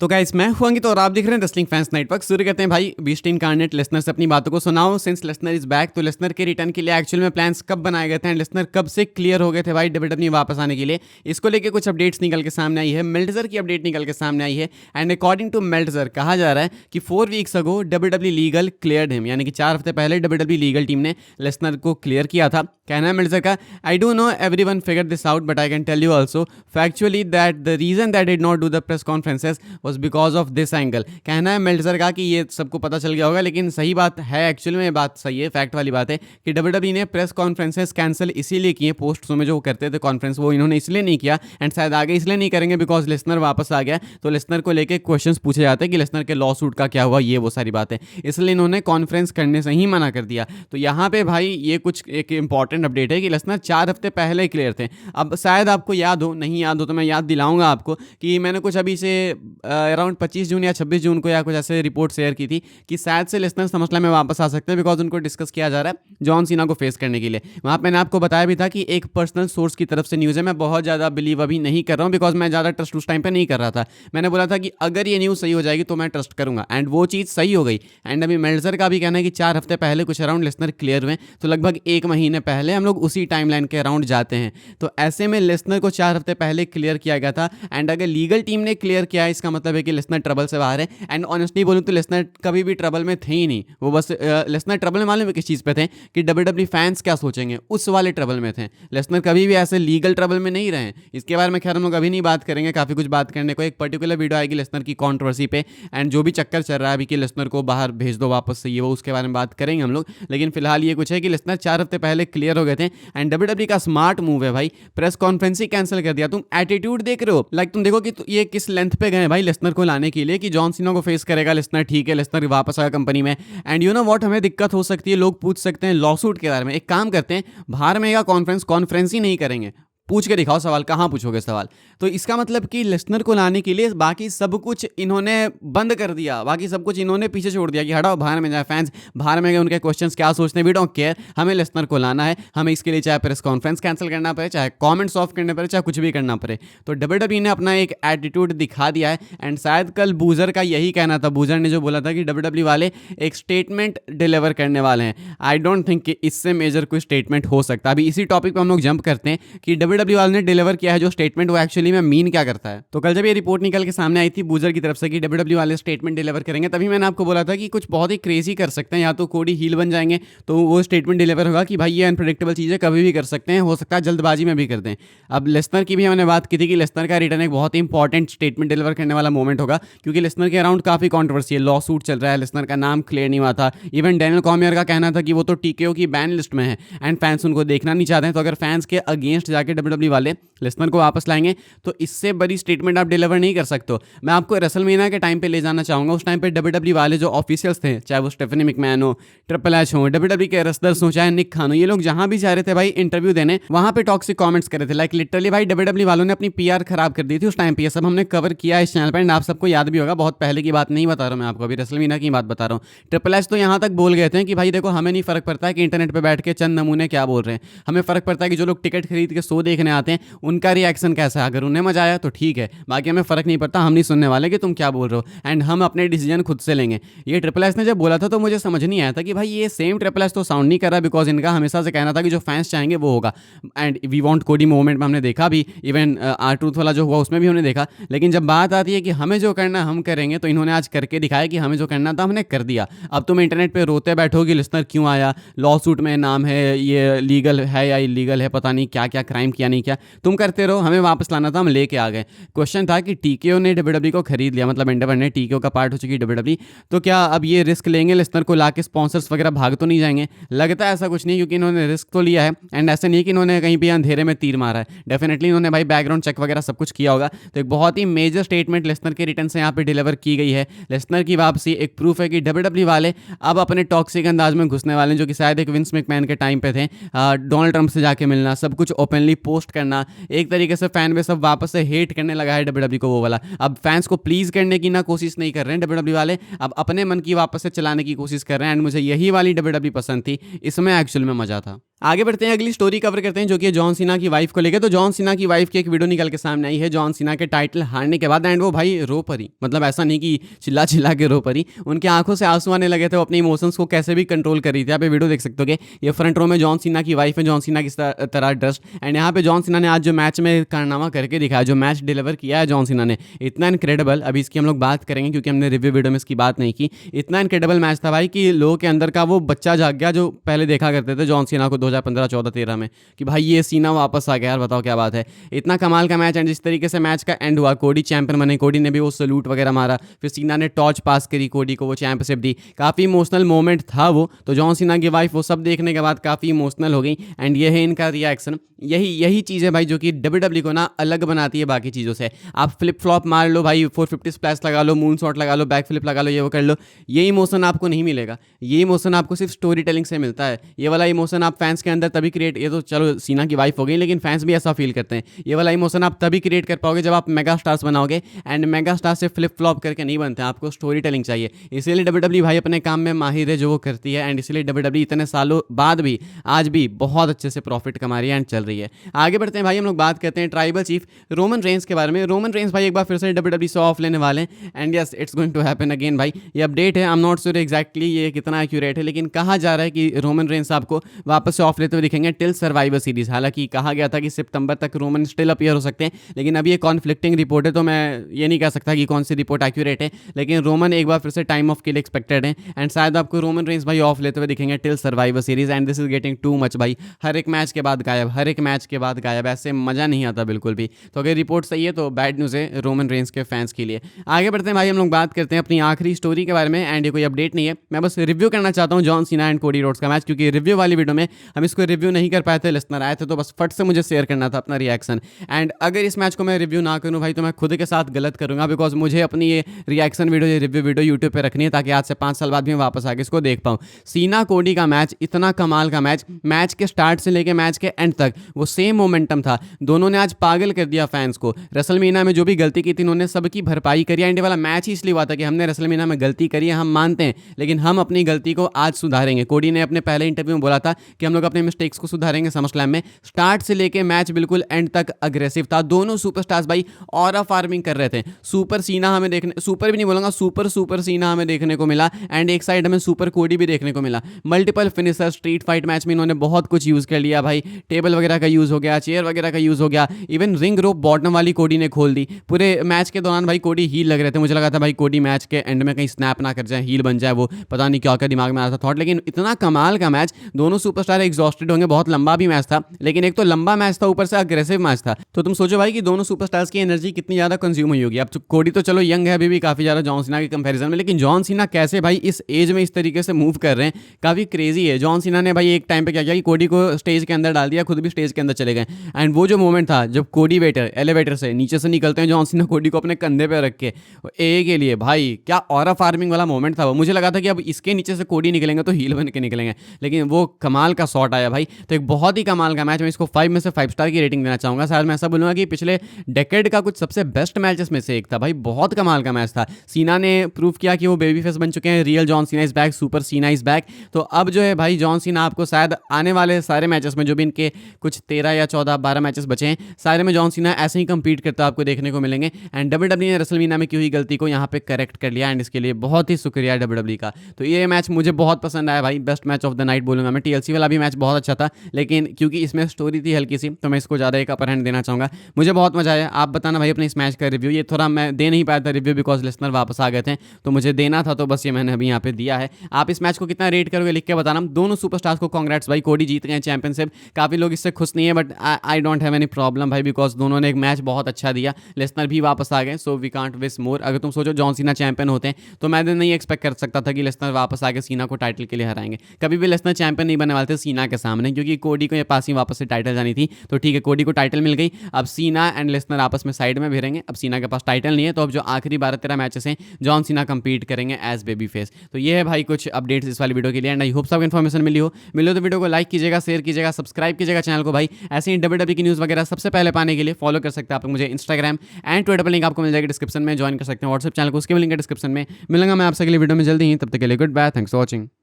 तो गाइस मैं हुआ तो और आप देख रहे हैं रेसलिंग फैंस नेटवर्क। शुरू करते हैं भाई बीस्ट इनकार्नेट लेसनर से अपनी बातों को सुनाओ। सिंस लेसनर इज बैक, तो लेसनर के रिटर्न के लिए एक्चुअल में प्लान्स कब बनाए गए थे एंड लेसनर कब से क्लियर हो गए थे भाई डब्ल्यूडब्ल्यूई वापस आने के लिए, इसको लेके कुछ अपडेट्स निकल के सामने आई है। मेल्टजर की अपडेट निकल के सामने आई है एंड अकॉर्डिंग टू मेल्टजर कहा जा रहा है कि 4 weeks ago WWE legal cleared him, यानी कि 4 हफ्ते पहले डब्ल्यूडब्ल्यूई लीगल टीम ने लेसनर को क्लियर किया था। कहना है मेल्टजर का, I do know everyone figure this out but I can tell you also factually that the reason that did not do the press conferences was because of this angle. कहना है Meltzer का कि ये सबको पता चल गया होगा, लेकिन सही बात है, एक्चुअल में बात सही है, फैक्ट वाली बात है कि डब्ल्यूडब्ल्यूई ने प्रेस कॉन्फ्रेंसेस कैंसिल इसीलिए किए, पोस्ट में जो करते थे कॉन्फ्रेंस वो इन्होंने इसलिए नहीं किया एंड शायद आगे इसलिए नहीं करेंगे बिकॉज लेसनर वापस आ गया, तो लेसनर को लेके क्वेश्चंस पूछे जाते हैं कि लेसनर के लॉ सूट का क्या हुआ, ये वो सारी बात है, इसलिए इन्होंने कॉन्फ्रेंस करने से ही मना कर दिया। तो यहाँ पे भाई ये कुछ एक इंपॉर्टेंट अपडेट है कि लेसनर 4 हफ्ते पहले क्लियर थे। अब शायद आपको याद हो, नहीं याद हो तो मैं याद दिलाऊंगा आपको कि मैंने कुछ अभी से अराउंड 25 जून या 26 जून को या कुछ ऐसे रिपोर्ट शेयर की थी कि शायद से लेसनर समस्या में वापस आ सकते हैं बिकॉज उनको डिस्कस किया जा रहा है जॉन सीना को फेस करने के लिए। वहाँ पे मैंने आपको बताया भी था कि एक पर्सनल सोर्स की तरफ से न्यूज़ है, मैं बहुत ज़्यादा बिलीव अभी नहीं कर रहा हूँ बिकॉज मैं ज़्यादा ट्रस्ट उस टाइम पे नहीं कर रहा था। मैंने बोला था कि अगर ये न्यूज़ सही हो जाएगी तो मैं ट्रस्ट करूँगा एंड वो चीज़ सही हो गई। एंड अभी मेल्टजर का भी कहना है कि 4 हफ्ते पहले कुछ अराउंड लेसनर क्लियर हुए, तो लगभग 1 महीने पहले हम लोग उसी टाइमलाइन के अराउंड जाते हैं। तो ऐसे में लेसनर को 4 हफ्ते पहले क्लियर किया गया था एंड अगर लीगल टीम ने क्लियर किया है इसका मतलब है कि लेसनर ट्रबल से बाहर है। एंड ऑनेस्टली बोलूँ तो लेसनर कभी भी ट्रबल में थे ही नहीं, वो बस लेसनर ट्रबल में मालूम है किस चीज़ पे थे कि डब्ल्यूडब्ल्यूई फैंस क्या सोचेंगे, उस वाले ट्रबल में थे। लेसनर कभी भी ऐसे लीगल ट्रबल में नहीं रहे। इसके बारे में खैर हम लोग अभी नहीं बात करेंगे, काफ़ी कुछ बात करने को, एक पर्टिकुलर वीडियो आएगी लेसनर की कंट्रोवर्सी पे एंड जो भी चक्कर चल रहा है अभी कि लेसनर को बाहर भेज दो वापस से, ये वो उसके बारे में बात करेंगे हम लोग। लेकिन फिलहाल ये कुछ है कि लेसनर 4 हफ्ते पहले क्लियर हो गए थे एंड डब्ल्यूडब्ल्यूई का स्मार्ट मूव है भाई, प्रेस कॉन्फ्रेंस ही कैंसिल कर दिया। तुम एटीट्यूड देख रहे हो, लाइक तुम देखो कि ये किस लेंथ पे गए भाई लेसनर को लाने के लिए कि जॉन सीना को फेस करेगा लेसनर, ठीक है लेसनर वापस आएगा कंपनी में। एंड यू नो व्हाट, हमें दिक्कत हो सकती है, लोग पूछ सकते हैं लॉ सूट के बारे में। एक काम करते हैं, बाहर में कॉन्फ्रेंस ही नहीं करेंगे, पूछ के दिखाओ सवाल, कहाँ पूछोगे सवाल। तो इसका मतलब कि लेसनर को लाने के लिए बाकी सब कुछ इन्होंने बंद कर दिया, बाकी सब कुछ इन्होंने पीछे छोड़ दिया कि हटाओ बाहर में जाए, फैंस बाहर में गए, उनके क्वेश्चंस क्या सोचते हैं वी डोंट केयर, हमें लेसनर को लाना है, हमें इसके लिए चाहे प्रेस कॉन्फ्रेंस कैंसिल करना पड़े, चाहे कमेंट्स ऑफ करने पड़े, चाहे कुछ भी करना पड़े। तो डब्ल्यूडब्ल्यूई ने अपना एक एटीट्यूड दिखा दिया है एंड शायद कल बूजर का यही कहना था, बूजर ने जो बोला था कि डब्ल्यूडब्ल्यूई वाले एक स्टेटमेंट डिलीवर करने वाले हैं। आई डोंट थिंक कि इससे मेजर कोई स्टेटमेंट हो सकता। अभी इसी टॉपिक पर हम लोग जंप करते हैं कि डब्ल्यूडब्ल्यूई वाले ने डिलीवर किया है जो स्टेटमेंट, वो एक्चुअली में मीन क्या करता है। तो कल जब ये रिपोर्ट निकल के सामने आई थी बूजर की तरफ से कि डब्ल्यूडब्ल्यूई वाले स्टेटमेंट डिलीवर करेंगे, तभी मैंने आपको बोला था कि कुछ बहुत ही क्रेजी कर सकते हैं, या तो कोडी हील बन जाएंगे तो वो स्टेटमेंट डिलीवर होगा कि भाई ये अनप्रेडिक्टेबल चीज़ें कभी भी कर सकते हैं, हो सकता है जल्दबाजी में भी कर दें। अब लेसनर की भी हमने बात की थी कि लेसनर का रिटर्न एक बहुत ही इंपॉर्टेंट स्टेटमेंट डिलीवर करने वाला मोमेंट होगा, क्योंकि लेसनर के अराउंड काफी कॉन्ट्रोवर्सी है, लॉ सूट चल रहा है, लेसनर का नाम क्लियर नहीं हुआ था। इवन डैनियल कॉर्मियर का कहना था कि वो तो टीकेओ की बैन लिस्ट में है एंड फैंस उनको देखना नहीं चाहते हैं। तो अगर फैंस के अगेंस्ट जाके डब्ल्यूडब्ल्यूई वाले लेसनर को वापस लाएंगे तो इससे बड़ी स्टेटमेंट आप डिलीवर नहीं कर सकते हो। मैं आपको रेसलमेनिया के टाइम पे ले जाना चाहूंगा। उस टाइम पे डब्ल्यूडब्ल्यूई वाले जो ऑफिशियल्स थे, चाहे वो स्टेफनी मैकमैन हो, ट्रिपल एच हो, डब्ल्यूडब्ल्यूई के रेसलर्स हो, चाहे निक खान हो, ये लोग जहां भी जा रहे थे भाई इंटरव्यू देने, वहां पे टॉक्सिक कमेंट्स कर रहे थे। लाइक लिटरली भाई डब्ल्यूडब्ल्यूई वालों ने अपनी पीआर खराब कर दी थी उस टाइम पे। ये सब हमने कवर किया है इस चैनल पर एंड आप सबको याद भी होगा, बहुत पहले की बात नहीं बता रहा हूं मैं आपको, अभी रेसलमेनिया की बात बता रहा हूं। ट्रिपल एच तो यहां तक बोल गए थे कि भाई देखो हमें नहीं फर्क पड़ता है कि इंटरनेट पर बैठ के चंद नमूने क्या बोल रहे हैं, हमें फर्क पड़ता है कि जो लोग टिकट खरीद के शो देखने आते हैं उनका रिएक्शन कैसा है, अगर उन्हें मजा आया तो ठीक है, बाकी हमें फर्क नहीं पड़ता, हम नहीं सुनने वाले कि तुम क्या बोल रहे हो एंड हम अपने डिसीजन खुद से लेंगे। ये ट्रिपल एच ने जब बोला था तो मुझे समझ नहीं आया था कि भाई ये सेम ट्रिपल एच तो साउंड नहीं कर रहा, बिकॉज इनका हमेशा से कहना था कि जो फैंस चाहेंगे वो होगा एंड वी वांट कोडी मूवमेंट में हमने देखा भी, इवन आर ट्रूथ वाला जो हुआ उसमें भी हमने देखा। लेकिन जब बात आती है कि हमें जो करना है हम करेंगे, तो इन्होंने आज करके दिखाया कि हमें जो करना था हमने कर दिया। अब तुम इंटरनेट पर रोते बैठोगे लेसनर क्यों आया, लॉ सूट में नाम है, ये लीगल है या इलीगल है, पता नहीं क्या क्या क्राइम किया नहीं किया, तुम करते रहो, हमें वापस लाना था, हम लेके आ गए। क्वेश्चन था कि टीकेओ ने डब्ल्यूडब्ल्यूई को खरीद लिया, मतलब एंडेवर ने टीकेओ का पार्ट हो चुकी डब्ल्यूडब्ल्यूई, तो क्या अब ये रिस्क लेंगे लेसनर को लाके, स्पॉन्सर्स वगैरह भाग तो नहीं जाएंगे? लगता है ऐसा कुछ नहीं, क्योंकि इन्होंने रिस्क तो लिया है एंड ऐसे नहीं कि इन्होंने कहीं भी अंधेरे में तीर मारा है। डेफिनेटली इन्होंने भाई बैकग्राउंड चेक वगैरह सब कुछ किया होगा। तो एक बहुत ही मेजर स्टेटमेंट लेसनर के रिटर्न से यहाँ पे डिलीवर की गई है। लेसनर की वापसी एक प्रूफ है कि डब्ल्यूडब्ल्यूई वाले अब अपने टॉक्सिक अंदाज में घुसने वाले हैं, जो कि शायद एक विंस मैकमैन के टाइम पे थे। डोनाल्ड ट्रंप से जाके मिलना, सब कुछ ओपनली पोस्ट करना, एक तरीके से फैन बेस सब वापस से हेट करने लगा है डब्ल्यूडब्ल्यूई को, वो वाला। अब फैंस को प्लीज करने की ना कोशिश नहीं कर रहे हैं डब्ल्यूडब्ल्यूई वाले, अब अपने मन की वापस से चलाने की कोशिश कर रहे हैं एंड मुझे यही वाली डब्ल्यूडब्ल्यूई पसंद थी, इसमें एक्चुअल में मजा था। आगे बढ़ते हैं, अगली स्टोरी कवर करते हैं जो कि जॉन सीना की वाइफ को लेकर। तो जॉन सीना की वाइफ की एक वीडियो निकल के सामने आई है जॉन सीना के टाइटल हारने के बाद, एंड वो भाई रो पड़ी। मतलब ऐसा नहीं कि चिल्ला चिल्ला के रो पड़ी, उनकी आंखों से आंसू आने लगे थे। वो अपने इमोशंस को कैसे भी कंट्रोल कर रही थी। आप ये वीडियो देख सकते हो। ये फ्रंट रो में जॉन सीना की वाइफ है, जॉन सीना की तरह ड्रेस्ड, एंड यहाँ पे जॉन सीना ने आज जो मैच में कारनामा करके दिखाया, जो मैच डिलीवर किया है जॉन सीना ने, इतना इनक्रेडिबल। अभी इसकी हम लोग बात करेंगे क्योंकि हमने रिव्यू वीडियो में इसकी बात नहीं की। इतना इनक्रेडिबल मैच था भाई कि लोगों के अंदर का वो बच्चा जाग गया जो पहले देखा करते थे जॉन सीना को 2015, 14, 13 में, कि भाई ये सीना वापस आ गया यार, बताओ क्या बात है। इतना कमाल का मैच, एंड जिस तरीके से मैच का एंड हुआ, कोडी चैंपियन बने, कोडी ने भी वो सल्यूट वगैरह मारा, फिर सीना ने टॉर्च पास करी कोडी को, वो चैंपियनशिप दी। काफ़ी इमोशनल मोमेंट था वो। तो जॉन सीना की वाइफ वो सब देखने के बाद काफ़ी इमोशनल हो गई, एंड ये है इनका रिएक्शन। यही चीज़ है भाई जो कि WWE को ना अलग बनाती है बाकी चीज़ों से। आप फ्लिप फ्लॉप मार लो भाई, 450 स्प्लैश लगा लो, मून शॉट लगा लो, बैक फ्लिप लगा लो, ये वो कर लो, ये इमोशन आपको नहीं मिलेगा। ये इमोशन आपको सिर्फ स्टोरी टेलिंग से मिलता है। ये वाला इमोशन आप फैंस के अंदर तभी क्रिएट, ये तो चलो सीना की वाइफ हो गई, लेकिन फैंस भी ऐसा फील करते हैं। ये वाला इमोशन आप तभी क्रिएट कर पाओगे जब आप मेगा स्टार्स बनाओगे, एंड मेगा स्टार से फ्लिप फ्लॉप करके नहीं बनते, आपको स्टोरी टेलिंग चाहिए। इसीलिए WWE भाई अपने काम में माहिर है जो वो करती है, एंड इसीलिए WWE इतने सालों बाद भी आज भी बहुत अच्छे से प्रॉफिट कमा रही है एंड चल रही है। आगे बढ़ते हैं भाई, हम लोग बात करते हैं ट्राइबल चीफ रोमन रेंस के बारे में। रोमन रेंस भाई एक बार फिर से WWE से ऑफ लेने वाले हैं, and yes it's going to happen again भाई। ये अपडेट है, I am not sure exactly ये कितना एक्यूरेट है, लेकिन कहा जा रहा है कि रोमन रेंस आपको वापस से ऑफ लेते हुए दिखेंगे टिल सर्वाइवर सीरीज। हालांकि कहा गया था कि सितंबर तक रोमन स्टिल अपीयर हो सकते हैं, लेकिन अभी ये कॉन्फ्लिक्टिंग रिपोर्ट है, तो मैं ये नहीं कह सकता कि कौन सी रिपोर्ट एक्यूरेट है। लेकिन रोमन एक बार फिर से टाइम ऑफ के लिए एक्सपेक्टेड है, एंड शायद आपको रोमन रेंस भाई ऑफ लेते हुए दिखेंगे till survivor series, and this is getting too much भाई। हर एक मैच के बाद गायब, हर एक मैच के बाद गायब, ऐसे मजा नहीं आता बिल्कुल भी। तो अगर रिपोर्ट सही है तो बैड न्यूज़ है रोमन रेंस के फैंस के लिए। आगे बढ़ते हैं भाई, हम लोग बात करते हैं अपनी आखिरी स्टोरी के बारे में, एंड ये कोई अपडेट नहीं है, मैं बस रिव्यू करना चाहता हूँ John Cena and Cody Rhodes का मैच, क्योंकि रिव्यू वाली वीडियो में हम इसको रिव्यू नहीं कर पाए थे, लिस्नर आए थे, तो बस फट से मुझे शेयर करना था अपना रिएक्शन। एंड अगर इस मैच को मैं रिव्यू ना करूँ भाई तो मैं खुद के साथ गलत करूँगा, बिकॉज मुझे अपनी ये रिएक्शन वीडियो, ये रिव्यू वीडियो यूट्यूब पर रखनी है, ताकि आज से 5 साल बाद भी मैं वापस आके इसको देख पाऊँ। सीना कोडी का मैच, इतना कमाल का मैच, मैच के स्टार्ट से लेकर मैच के एंड तक वो सेम मोमेंटम था। दोनों ने आज पागल कर दिया फैंस को। रेसलमेनिया में जो भी गलती की थी उन्होंने सबकी भरपाई करी, एंड वाला मैच ही इसलिए हुआ था कि हमने रेसलमेनिया में गलती करी है, हम मानते हैं, लेकिन हम अपनी गलती को आज सुधारेंगे। कोडी ने अपने पहले इंटरव्यू में बोला था कि हम लोग अपने मिस्टेक्स को सुधारेंगे समरस्लैम में। स्टार्ट से लेके मैच बिल्कुल एंड तक अग्रेसिव था। दोनों सुपरस्टार्स भाई ऑरा फार्मिंग कर रहे थे। सुपर सीना हमें देखने, सुपर भी नहीं बोलूंगा, सुपर सीना हमें देखने को मिला, एंड एक साइड हमें सुपर कोडी भी देखने को मिला। Multiple finisher, street fight match में इन्होंने बहुत कुछ यूज कर लिया भाई। टेबल वगैरह का यूज हो गया, चेयर वगैरह का यूज हो गया, इवन रिंग रोप बॉटम वाली कोडी ने खोल दी। पूरे मैच के दौरान भाई कोडी हील लग रहे थे, मुझे लगा था भाई कोडी मैच के एंड में कहीं स्नैप ना कर जाए, हील बन जाए, वो पता नहीं क्या क्या दिमाग में आ रहा था थॉट। लेकिन इतना कमाल का मैच, दोनों सुपरस्टार एग्जॉस्टेड होंगे, बहुत लंबा भी मैच था, लेकिन एक तो लंबा मैच था, ऊपर से अग्रेसिव मैच था। तो तुम सोचो भाई कि दोनों सुपरस्टार्स की एनर्जी कितनी ज्यादा कंज्यूम हुई होगी। अब कोडी तो चलो यंग है अभी भी काफी ज्यादा जॉन सीना के कंपैरिजन में, लेकिन जॉन सीना कैसे भाई इस एज में इस तरीके से मूव कर रहे हैं, काफी क्रेजी है। जॉन सीना ने भाई एक टाइम पे क्या किया कि कोडी को स्टेज के अंदर डाल दिया, खुद भी स्टेज के अंदर चले गए, एंड वो जो मोमेंट था जब कोडी एलिवेटर से नीचे से निकलते हैं जॉन सीना कोडी को अपने कंधे पे रख के ए के लिए, भाई क्या ऑरा फार्मिंग वाला मोमेंट था वो। मुझे लगा था कि अब इसके नीचे से कोडी निकलेंगे तो हील बन के निकलेंगे, लेकिन वो कमाल का शॉट आया भाई। तो एक बहुत ही कमाल का मैच, मैं इसको 5 में से 5 स्टार की रेटिंग देना चाहूंगा। शायद मैं ऐसा बोलूंगा कि पिछले डेकेड का कुछ सबसे बेस्ट मैचेस में से एक था भाई, बहुत कमाल का मैच था। सीना ने प्रूव किया कि वो बेबी फेस बन चुके हैं, real John Cena is back, super सीना इज बैक। तो अब जो है भाई जॉन सीना आपको शायद आने वाले सारे मैचेस में, जो भी इनके कुछ 13 या 14 12 मैचेस बचे हैं, सारे में जॉन सीना ऐसे ही कंपीट करता आपको देखने को मिलेंगे। एंड WWE ने रेसलमेनिया में की हुई गलती को यहाँ पे करेक्ट कर लिया, एंड इसके लिए बहुत ही शुक्रिया WWE का। तो ये मैच मुझे बहुत पसंद आया भाई, best match of the night बोलूंगा मैं। TLC वाला भी मैच बहुत अच्छा था, लेकिन क्योंकि इसमें स्टोरी थी हल्की सी, तो मैं इसको ज़्यादा एक अपर हैंड देना चाहूँगा। मुझे बहुत मजा आया। आप बताना भाई अपने इस मैच का रिव्यू। ये थोड़ा मैं दे नहीं पाया था रिव्यू, बिकॉज लिसनर वापस आ गए थे, तो मुझे देना था, तो बस ये मैंने अभी यहाँ पे दिया है। आप इस मैच को कितना रेट करोगे लिख के बताना। दोनों सुपरस्टार्स को कांग्रेट्स भाई, कोडी जीत गए चैंपियनशिप। काफ़ी लोग इससे खुश नहीं है, but I don't have any problem भाई, बिकॉज दोनों ने एक मैच बहुत अच्छा दिया। लिसनर भी वापस आ गए, so we can't wish more. अगर तुम सोचो जॉन सीना चैंपियन होते हैं तो मैं नहीं एक्सपेक्ट कर सकता था कि लिसनर वापस आके सीना को टाइटल के लिए हराएंगे। कभी भी लिसनर चैंपियन नहीं बनने वाले थे सीना के सामने, क्योंकि कोडी को ये पास ही वापस से टाइटल जानी थी। तो ठीक है, कोडी को टाइटल मिल गई, अब सीना एंड लिसनर आपस में साइड में भिड़ेंगे। अब सीना के पास टाइटल नहीं है, तो अब जो आखिरी 12-13 मैचेस हैं जॉन सीना कंपीट करेंगे एज बेबी फेस। तो ये है भाई कुछ अपडेट्स इस वाली वीडियो के लिए, एंड आई होप सब इन्फॉर्मेशन मिली हो तो वीडियो को लाइक कीजिएगा, शेयर कीजिएगा, सब्सक्राइब कीजिएगा चैनल को भाई। ऐसे ही WWE की न्यूज़ वगैरह सबसे पहले पाने के लिए फॉलो कर सकते हैं आप मुझे इंस्टाग्राम एंड ट्विटर पर, लिंक आपको मिल जाएगा डिस्क्रिप्शन में। ज्वाइन कर सकते हैं व्हाट्सएप चैनल को, उसके भी लिंक है डिस्क्रिप्शन में। मिलूंगा मैं आपसे अगली वीडियो में जल्दी ही, तब तक के लिए goodbye, thanks for watching.